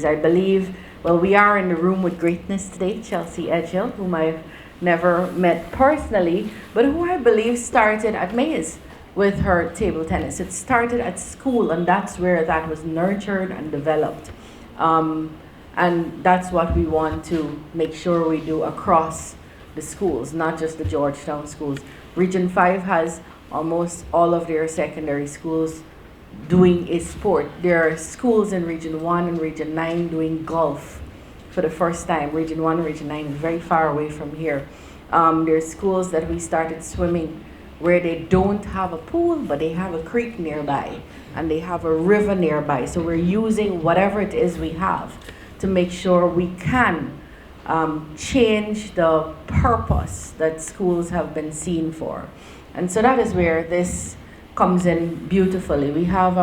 I believe, well, we are in the room with greatness today, Chelsea Edghill, whom I've never met personally, but who I believe started at Mays with her table tennis. It started at school, and that's where that was nurtured and developed. And that's what we want to make sure we do across the schools, not just the Georgetown schools. Region 5 has almost all of their secondary schools doing a sport. There are schools in Region 1 and Region 9 doing golf for the first time. Region 1 and Region 9 is very far away from here. There's schools that we started swimming where they don't have a pool, but they have a creek nearby and they have a river nearby. So we're using whatever it is we have to make sure we can change the purpose that schools have been seen for. And so that is where this comes in beautifully. We had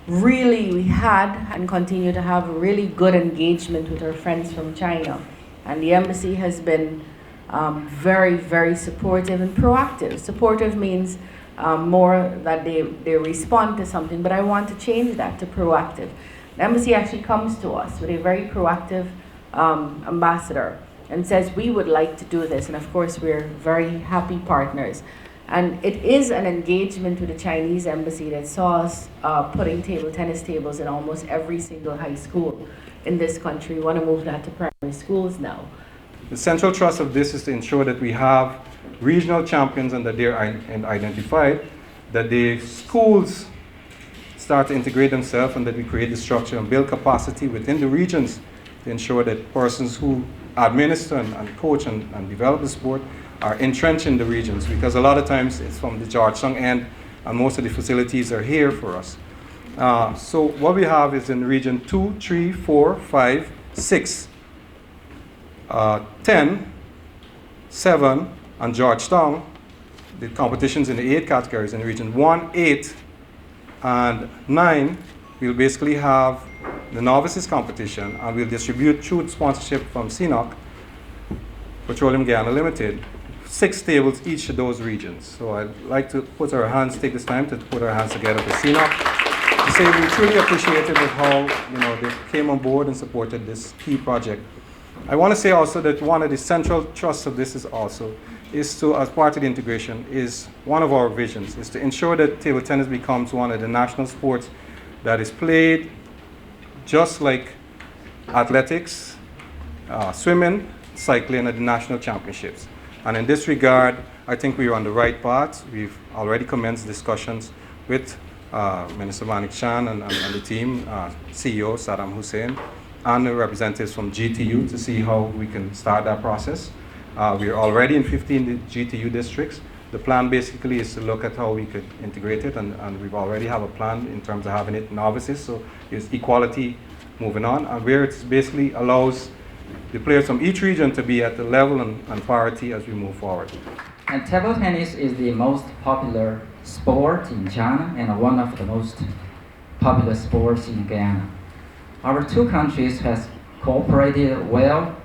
and continue to have a really good engagement with our friends from China. And the embassy has been very, very supportive and proactive. Supportive means more that they respond to something, but I want to change that to proactive. The embassy actually comes to us with a very proactive ambassador and says, we would like to do this. And of course, we're very happy partners. And it is an engagement with the Chinese embassy that saw us putting table tennis tables in almost every single high school in this country. We want to move that to primary schools now. The central thrust of this is to ensure that we have regional champions and that they're identified, that the schools start to integrate themselves, and that we create the structure and build capacity within the regions to ensure that persons who administer and coach and develop the sport are entrenched in the regions, because a lot of times it's from the Georgetown end and most of the facilities are here for us. So what we have is in region 2, 3, 4, 5, 6, 10, 7, and Georgetown. The competitions in the 8 categories. In region 1, 8, and 9, we'll basically have the novices competition, and we'll distribute through sponsorship from CNOOC Petroleum Guyana Limited, 6 tables each of those regions. So I'd like to take this time to put our hands together for CNOOC to say we truly appreciated how they came on board and supported this key project. I want to say also that one of the central thrusts of this is to, as part of the integration, is one of our visions, is to ensure that table tennis becomes one of the national sports that is played just like athletics, swimming, cycling at the national championships. And in this regard, I think we are on the right path. We've already commenced discussions with Minister Manickchand and the team, CEO Saddam Hussein, and the representatives from GTU to see how we can start that process. We are already in 15 GTU districts. The plan basically is to look at how we could integrate it, and we've already have a plan in terms of having it novices, so there's equality moving on, and where it basically allows the players from each region to be at the level and parity as we move forward. And table tennis is the most popular sport in China and one of the most popular sports in Guyana. Our two countries have cooperated well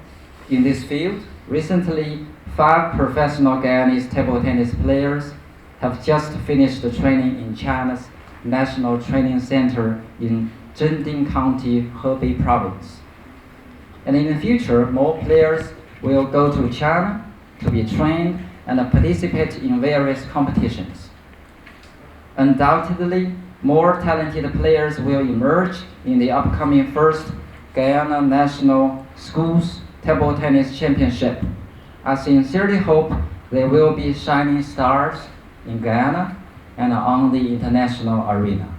in this field. Recently, 5 professional Guyanese table tennis players have just finished the training in China's National Training Center in Zhending County, Hebei Province. And in the future, more players will go to China to be trained and participate in various competitions. Undoubtedly, more talented players will emerge in the upcoming first Guyana National Schools Table Tennis Championship. I sincerely hope they will be shining stars in Guyana and on the international arena.